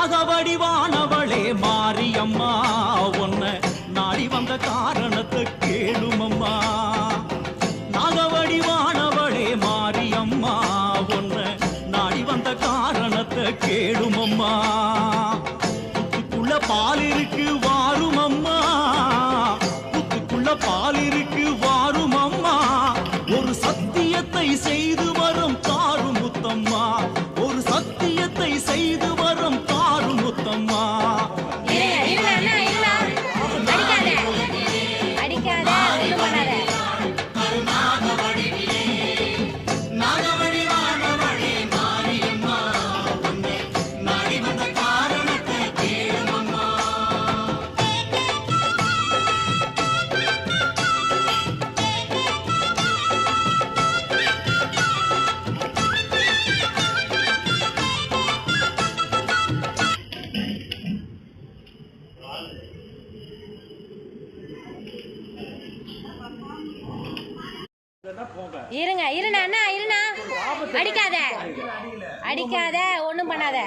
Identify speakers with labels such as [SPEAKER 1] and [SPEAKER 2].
[SPEAKER 1] நாகவடிவானவளே மாரியம்மா உன்னை நாடி வந்த காரணத்தை கேளுமம்மா. நாகவடிவானவளே மாரியம்மா உன்னை நாடி வந்த காரணத்தை கேளுமம்மா. புத்துக்குள்ள பால் இருக்கு வாருமம்மா, புத்துக்குள்ள பால் இருக்கு வாருமம்மா. ஒரு சத்தியத்தை செய்து வரும் தாரு முத்தம்மா, ஒரு சத்தியத்தை செய்து வரும் தாரு முத்தம்மா.
[SPEAKER 2] இருங்க இருண்ணா அண்ணா இருண்ணா, அடிக்காத அடிக்காத, ஒண்ணும் பண்ணாத.